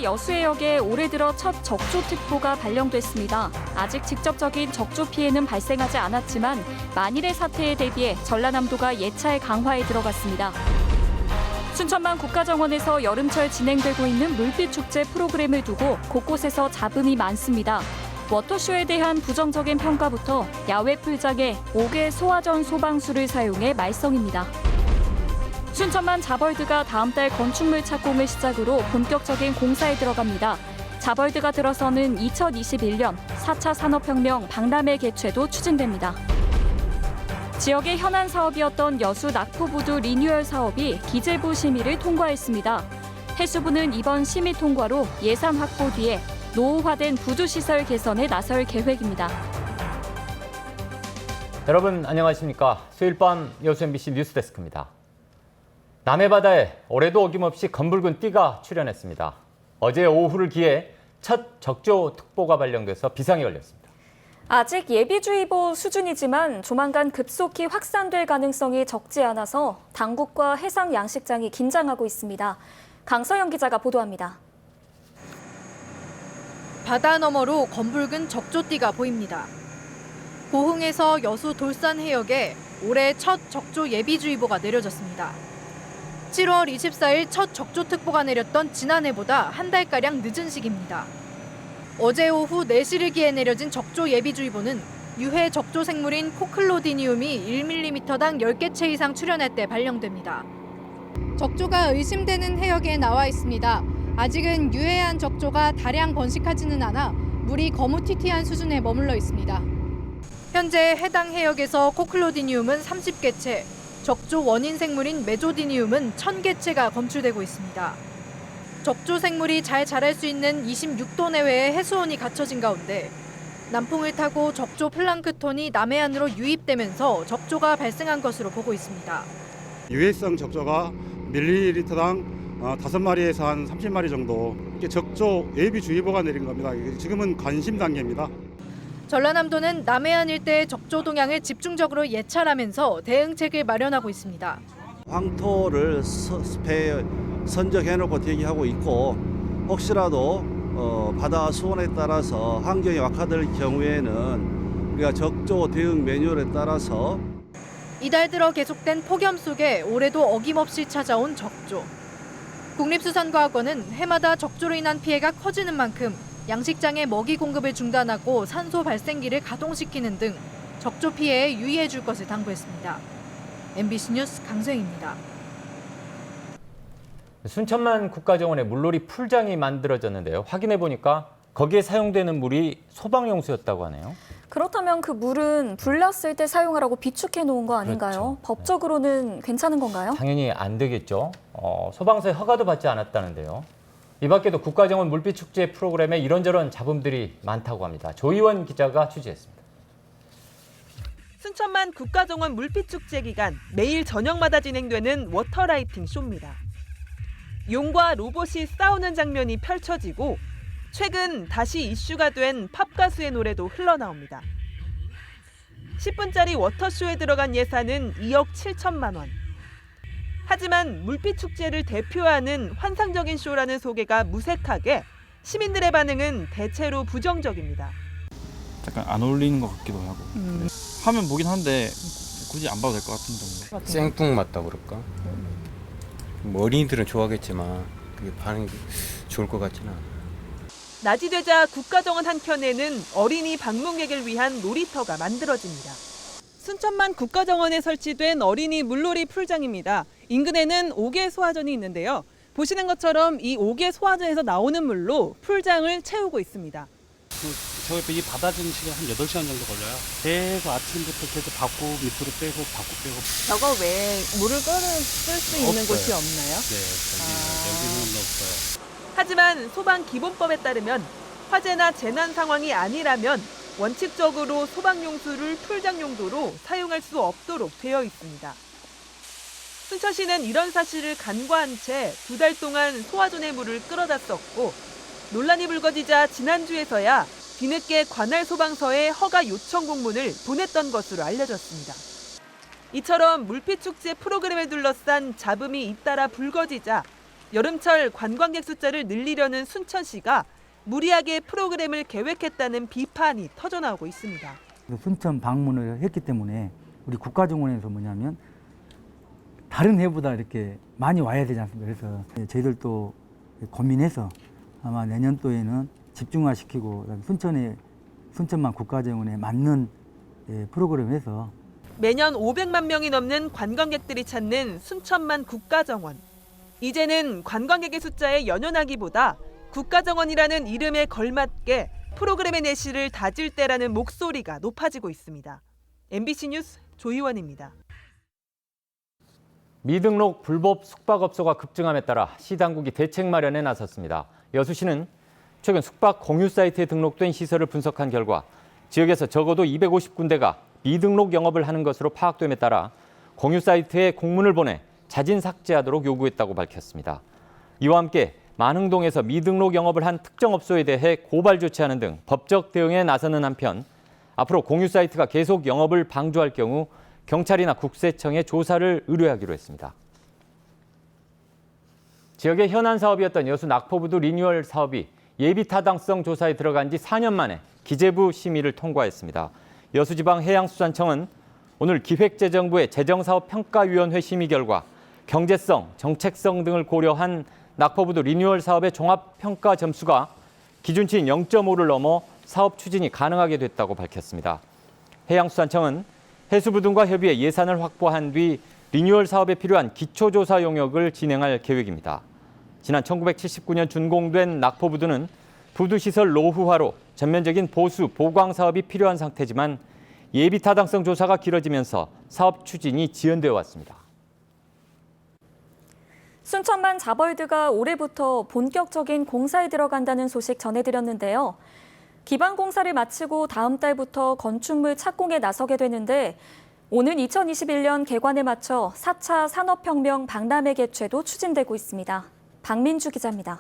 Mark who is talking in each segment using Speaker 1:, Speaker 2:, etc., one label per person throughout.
Speaker 1: 여수해역에 올해 들어 첫 적조특보가 발령됐습니다. 아직 직접적인 적조 피해는 발생하지 않았지만 만일의 사태에 대비해 전라남도가 예차의 강화에 들어갔습니다. 순천만 국가정원에서 여름철 진행되고 있는 물빛축제 프로그램을 두고 곳곳에서 잡음이 많습니다. 워터쇼에 대한 부정적인 평가부터 야외 풀장에 5개 소화전 소방수를 사용해 말썽입니다. 순천만 자벌드가 다음 달 건축물 착공을 시작으로 본격적인 공사에 들어갑니다. 자벌드가 들어서는 2021년 4차 산업혁명 박람회 개최도 추진됩니다. 지역의 현안 사업이었던 여수 낙포부두 리뉴얼 사업이 기재부 심의를 통과했습니다. 해수부는 이번 심의 통과로 예산 확보 뒤에 노후화된 부두시설 개선에 나설 계획입니다.
Speaker 2: 여러분 안녕하십니까. 수요일 밤 여수 MBC 뉴스데스크입니다. 남해바다에 올해도 어김없이 검붉은 띠가 출현했습니다. 어제 오후를 기해 첫 적조특보가 발령돼서 비상이 걸렸습니다.
Speaker 1: 아직 예비주의보 수준이지만 조만간 급속히 확산될 가능성이 적지 않아서 당국과 해상 양식장이 긴장하고 있습니다. 강서영 기자가 보도합니다.
Speaker 3: 바다 너머로 검붉은 적조띠가 보입니다. 고흥에서 여수 돌산 해역에 올해 첫 적조 예비주의보가 내려졌습니다. 7월 24일 첫 적조특보가 내렸던 지난해보다 한 달가량 늦은 시기입니다. 어제 오후 4시를 기해 내려진 적조 예비주의보는 유해 적조 생물인 코클로디니움이 1mm당 10개체 이상 출현할 때 발령됩니다. 적조가 의심되는 해역에 나와 있습니다. 아직은 유해한 적조가 다량 번식하지는 않아 물이 거무튀튀한 수준에 머물러 있습니다. 현재 해당 해역에서 코클로디니움은 30개체, 적조 원인 생물인 메조디니움은 1000개체가 검출되고 있습니다. 적조 생물이 잘 자랄 수 있는 26도 내외의 해수온이 갖춰진 가운데 남풍을 타고 적조 플랑크톤이 남해안으로 유입되면서 적조가 발생한 것으로 보고 있습니다.
Speaker 4: 유해성 적조가 밀리리터당 5마리에서 한 30마리 정도 적조 예비주의보가 내린 겁니다. 지금은 관심 단계입니다.
Speaker 3: 전라남도는 남해안 일대의 적조 동향을 집중적으로 예찰하면서 대응책을 마련하고 있습니다.
Speaker 5: 황토를 습해 선적해놓고 대기하고 있고 혹시라도 바다 수온에 따라서 환경이 악화될 경우에는 우리가 적조 대응 매뉴얼에 따라서
Speaker 3: 이달 들어 계속된 폭염 속에 올해도 어김없이 찾아온 적조. 국립수산과학원은 해마다 적조로 인한 피해가 커지는 만큼 양식장의 먹이 공급을 중단하고 산소 발생기를 가동시키는 등 적조 피해에 유의해 줄 것을 당부했습니다. MBC 뉴스 강소영입니다.
Speaker 2: 순천만 국가정원에 물놀이 풀장이 만들어졌는데요. 확인해 보니까 거기에 사용되는 물이 소방용수였다고 하네요.
Speaker 1: 그렇다면 그 물은 불났을 때 사용하라고 비축해 놓은 거 아닌가요?
Speaker 2: 그렇죠.
Speaker 1: 법적으로는 괜찮은 건가요?
Speaker 2: 당연히 안 되겠죠. 소방서의 허가도 받지 않았다는데요. 이 밖에도 국가정원 물빛축제 프로그램에 이런저런 잡음들이 많다고 합니다. 조희원 기자가 취재했습니다.
Speaker 6: 순천만 국가정원 물빛축제 기간 매일 저녁마다 진행되는 워터라이팅 쇼입니다. 용과 로봇이 싸우는 장면이 펼쳐지고 최근 다시 이슈가 된 팝 가수의 노래도 흘러나옵니다. 10분짜리 워터쇼에 들어간 예산은 2억 7천만 원. 하지만 물빛축제를 대표하는 환상적인 쇼라는 소개가 무색하게 시민들의 반응은 대체로 부정적입니다.
Speaker 7: 약간 안 어울리는 것 같기도 하고 하면 보긴 한데 굳이 안 봐도 될 것 같은 정도.
Speaker 8: 생뚱맞다고 그럴까? 뭐 어린이들은 좋아하겠지만 그게 반응이 좋을 것 같지는 않아요.
Speaker 6: 낮이 되자 국가정원 한켠에는 어린이 방문객을 위한 놀이터가 만들어집니다. 순천만 국가정원에 설치된 어린이 물놀이 풀장입니다. 인근에는 5개 소화전이 있는데요. 보시는 것처럼 이 5개 소화전에서 나오는 물로 풀장을 채우고 있습니다.
Speaker 9: 저 이 받아주는 시간 한 8시간 정도 걸려요. 계속 아침부터 계속 받고 밑으로 빼고 받고 빼고.
Speaker 6: 저거 외에 물을 끌 수 있는
Speaker 9: 없어요.
Speaker 6: 곳이 없나요?
Speaker 9: 네, 여기는 없어요.
Speaker 6: 하지만 소방 기본법에 따르면 화재나 재난 상황이 아니라면 원칙적으로 소방용수를 풀장 용도로 사용할 수 없도록 되어 있습니다. 순천시는 이런 사실을 간과한 채 2달 동안 소화전의 물을 끌어다 썼고 논란이 불거지자 지난주에서야 뒤늦게 관할 소방서에 허가 요청 공문을 보냈던 것으로 알려졌습니다. 이처럼 물빛축제 프로그램을 둘러싼 잡음이 잇따라 불거지자 여름철 관광객 숫자를 늘리려는 순천시가 무리하게 프로그램을 계획했다는 비판이 터져나오고 있습니다.
Speaker 10: 순천 방문을 했기 때문에 우리 국가정원에서 뭐냐면 다른 해보다 이렇게 많이 와야 되지 않습니까? 그래서 저희들도 고민해서 아마 내년도에는 집중화시키고 순천만 국가정원에 맞는 프로그램에서
Speaker 6: 매년 500만 명이 넘는 관광객들이 찾는 순천만 국가정원. 이제는 관광객의 숫자에 연연하기보다 국가정원이라는 이름에 걸맞게 프로그램의 내실을 다질 때라는 목소리가 높아지고 있습니다. MBC 뉴스 조희원입니다.
Speaker 2: 미등록 불법 숙박업소가 급증함에 따라 시 당국이 대책 마련에 나섰습니다. 여수시는 최근 숙박 공유 사이트에 등록된 시설을 분석한 결과 지역에서 적어도 250군데가 미등록 영업을 하는 것으로 파악됨에 따라 공유 사이트에 공문을 보내 자진 삭제하도록 요구했다고 밝혔습니다. 이와 함께 만흥동에서 미등록 영업을 한 특정 업소에 대해 고발 조치하는 등 법적 대응에 나서는 한편 앞으로 공유 사이트가 계속 영업을 방조할 경우 경찰이나 국세청에 조사를 의뢰하기로 했습니다. 지역의 현안 사업이었던 여수 낙포부두 리뉴얼 사업이 예비타당성 조사에 들어간 지 4년 만에 기재부 심의를 통과했습니다. 여수지방해양수산청은 오늘 기획재정부의 재정사업평가위원회 심의 결과 경제성, 정책성 등을 고려한 낙포부두 리뉴얼 사업의 종합평가 점수가 기준치인 0.5를 넘어 사업 추진이 가능하게 됐다고 밝혔습니다. 해양수산청은 해수부 등과 협의해 예산을 확보한 뒤 리뉴얼 사업에 필요한 기초조사 용역을 진행할 계획입니다. 지난 1979년 준공된 낙포부두는 부두시설 노후화로 전면적인 보수, 보강 사업이 필요한 상태지만 예비타당성 조사가 길어지면서 사업 추진이 지연되어 왔습니다.
Speaker 1: 순천만 자벌드가 올해부터 본격적인 공사에 들어간다는 소식 전해드렸는데요. 기반 공사를 마치고 다음 달부터 건축물 착공에 나서게 되는데 오는 2021년 개관에 맞춰 4차 산업혁명 박람회 개최도 추진되고 있습니다. 박민주 기자입니다.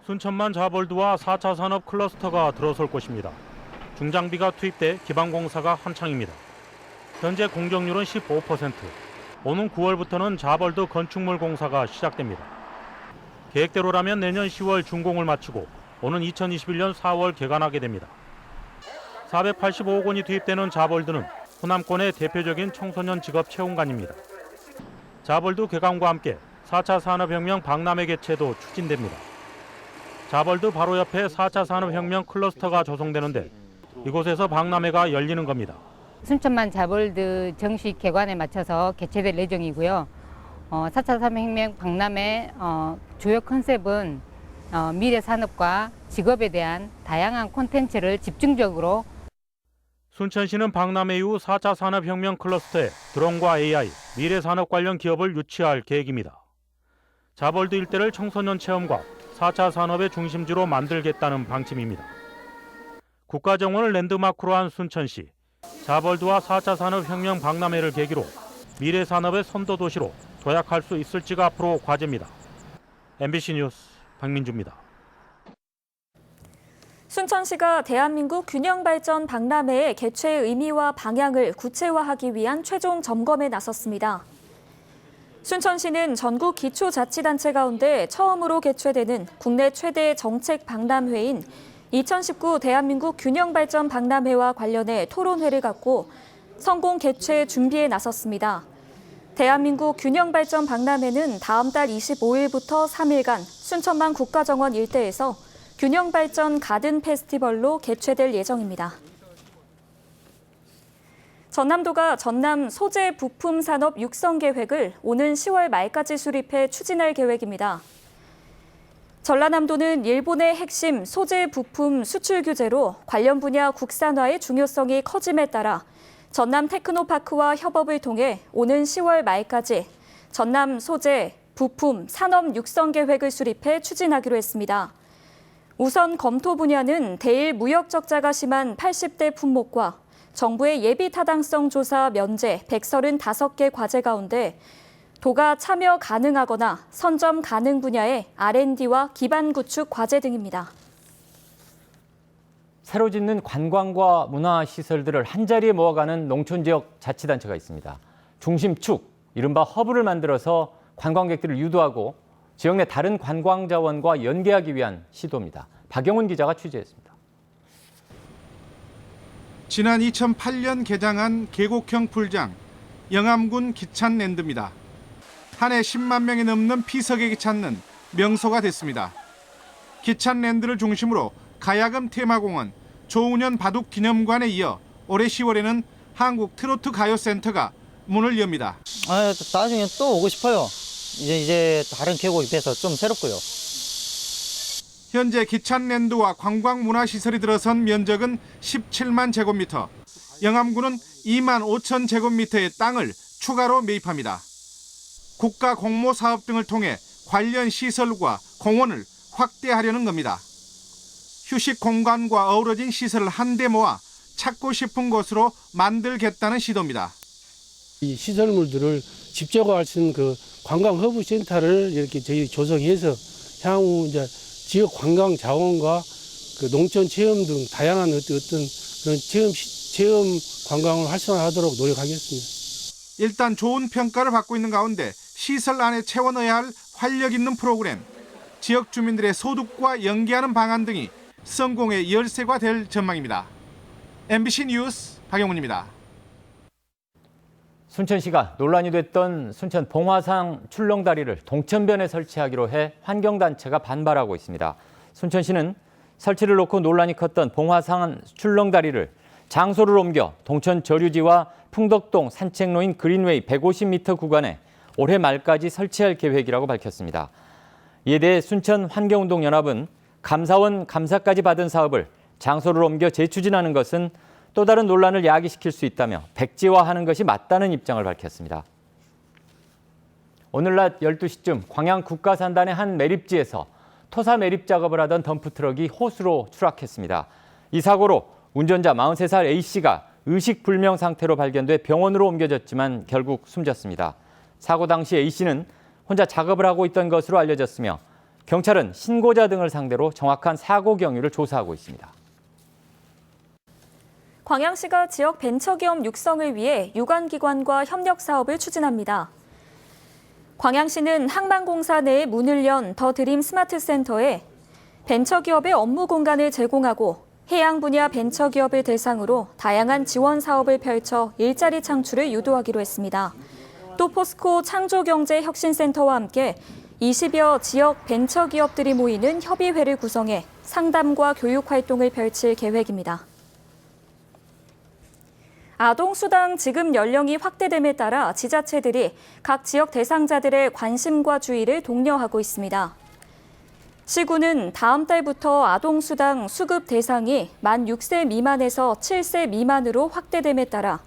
Speaker 11: 순천만 자벌드와 4차 산업 클러스터가 들어설 것입니다. 중장비가 투입돼 기반 공사가 한창입니다. 현재 공정률은 15%. 오는 9월부터는 자벌드 건축물 공사가 시작됩니다. 계획대로라면 내년 10월 준공을 마치고 오는 2021년 4월 개관하게 됩니다. 485억 원이 투입되는 자벌드는 호남권의 대표적인 청소년 직업 채용관입니다. 자벌드 개관과 함께 4차 산업혁명 박람회 개최도 추진됩니다. 자벌드 바로 옆에 4차 산업혁명 클러스터가 조성되는데 이곳에서 박람회가 열리는 겁니다.
Speaker 12: 순천만 자벌드 정식 개관에 맞춰서 개최될 예정이고요. 4차 산업혁명 박람회 주요 컨셉은 미래 산업과 직업에 대한 다양한 콘텐츠를 집중적으로
Speaker 11: 순천시는 박람회 이후 4차 산업혁명 클러스터에 드론과 AI, 미래 산업 관련 기업을 유치할 계획입니다. 자벌드 일대를 청소년 체험과 4차 산업의 중심지로 만들겠다는 방침입니다. 국가정원을 랜드마크로 한 순천시, 자벌드와 4차 산업혁명 박람회를 계기로 미래 산업의 선도 도시로 도약할 수 있을지가 앞으로 과제입니다. MBC 뉴스 박민주입니다.
Speaker 1: 순천시가 대한민국 균형발전 박람회의 개최 의미와 방향을 구체화하기 위한 최종 점검에 나섰습니다. 순천시는 전국 기초자치단체 가운데 처음으로 개최되는 국내 최대 정책 박람회인 2019 대한민국 균형발전 박람회와 관련해 토론회를 갖고 성공 개최 준비에 나섰습니다. 대한민국 균형발전 박람회는 다음 달 25일부터 3일간 순천만 국가정원 일대에서 균형발전 가든 페스티벌로 개최될 예정입니다. 전남도가 전남 소재 부품 산업 육성 계획을 오는 10월 말까지 수립해 추진할 계획입니다. 전라남도는 일본의 핵심 소재 부품 수출 규제로 관련 분야 국산화의 중요성이 커짐에 따라 전남 테크노파크와 협업을 통해 오는 10월 말까지 전남 소재 부품 산업 육성 계획을 수립해 추진하기로 했습니다. 우선 검토 분야는 대일 무역 적자가 심한 80대 품목과 정부의 예비 타당성 조사 면제 135개 과제 가운데 도가 참여 가능하거나 선점 가능 분야의 R&D와 기반 구축 과제 등입니다.
Speaker 2: 새로 짓는 관광과 문화시설들을 한자리에 모아가는 농촌지역 자치단체가 있습니다. 중심축, 이른바 허브를 만들어서 관광객들을 유도하고 지역 내 다른 관광 자원과 연계하기 위한 시도입니다. 박영훈 기자가 취재했습니다.
Speaker 13: 지난 2008년 개장한 계곡형 풀장 영암군 기찬랜드입니다. 한 해 10만 명이 넘는 피서객이 찾는 명소가 됐습니다. 기찬랜드를 중심으로 가야금 테마공원, 조은현 바둑 기념관에 이어 올해 10월에는 한국 트로트 가요센터가 문을 엽니다.
Speaker 14: 나중에 또 오고 싶어요. 이제 다른 계곡에 비해서 좀 새롭고요.
Speaker 13: 현재 기찬랜드와 관광문화시설이 들어선 면적은 17만 제곱미터, 영암군은 2만 5천 제곱미터의 땅을 추가로 매입합니다. 국가 공모 사업 등을 통해 관련 시설과 공원을 확대하려는 겁니다. 휴식 공간과 어우러진 시설을 한데 모아 찾고 싶은 곳으로 만들겠다는 시도입니다.
Speaker 15: 이 시설물들을 집적화할 수 있는 그 관광 허브 센터를 이렇게 저희 조성해서 향후 이제 지역 관광 자원과 그 농촌 체험 등 다양한 어떤 그런 체험 관광을 활성화하도록 노력하겠습니다.
Speaker 13: 일단 좋은 평가를 받고 있는 가운데 시설 안에 채워 넣어야 할 활력 있는 프로그램, 지역 주민들의 소득과 연계하는 방안 등이 성공의 열쇠가 될 전망입니다. MBC 뉴스 박영훈입니다.
Speaker 2: 순천시가 논란이 됐던 순천 봉화상 출렁다리를 동천변에 설치하기로 해 환경단체가 반발하고 있습니다. 순천시는 설치를 놓고 논란이 컸던 봉화상 출렁다리를 장소를 옮겨 동천 저류지와 풍덕동 산책로인 그린웨이 150m 구간에 올해 말까지 설치할 계획이라고 밝혔습니다. 이에 대해 순천 환경운동연합은 감사원 감사까지 받은 사업을 장소를 옮겨 재추진하는 것은 또 다른 논란을 야기시킬 수 있다며 백지화하는 것이 맞다는 입장을 밝혔습니다. 오늘 낮 12시쯤 광양 국가산단의 한 매립지에서 토사 매립 작업을 하던 덤프트럭이 호수로 추락했습니다. 이 사고로 운전자 43살 A씨가 의식불명 상태로 발견돼 병원으로 옮겨졌지만 결국 숨졌습니다. 사고 당시 A씨는 혼자 작업을 하고 있던 것으로 알려졌으며 경찰은 신고자 등을 상대로 정확한 사고 경위를 조사하고 있습니다.
Speaker 1: 광양시가 지역 벤처기업 육성을 위해 유관기관과 협력 사업을 추진합니다. 광양시는 항만공사 내에 문을 연 더 드림 스마트 센터에 벤처기업의 업무 공간을 제공하고 해양 분야 벤처기업을 대상으로 다양한 지원 사업을 펼쳐 일자리 창출을 유도하기로 했습니다. 또 포스코 창조경제혁신센터와 함께 20여 지역 벤처기업들이 모이는 협의회를 구성해 상담과 교육 활동을 펼칠 계획입니다. 아동수당 지급 연령이 확대됨에 따라 지자체들이 각 지역 대상자들의 관심과 주의를 독려하고 있습니다. 시군은 다음 달부터 아동수당 수급 대상이 만 6세 미만에서 7세 미만으로 확대됨에 따라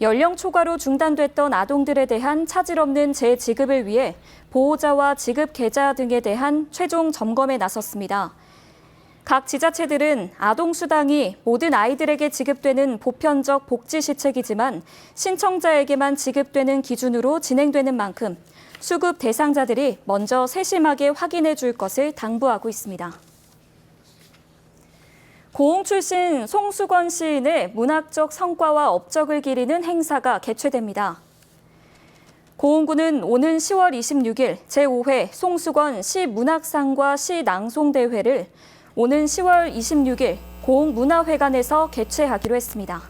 Speaker 1: 연령 초과로 중단됐던 아동들에 대한 차질 없는 재지급을 위해 보호자와 지급 계좌 등에 대한 최종 점검에 나섰습니다. 각 지자체들은 아동수당이 모든 아이들에게 지급되는 보편적 복지시책이지만 신청자에게만 지급되는 기준으로 진행되는 만큼 수급 대상자들이 먼저 세심하게 확인해 줄 것을 당부하고 있습니다. 고흥 출신 송수건 시인의 문학적 성과와 업적을 기리는 행사가 개최됩니다. 고흥구는 오는 10월 26일 제5회 송수건 시문학상과 시낭송대회를 오는 10월 26일 고흥문화회관에서 개최하기로 했습니다.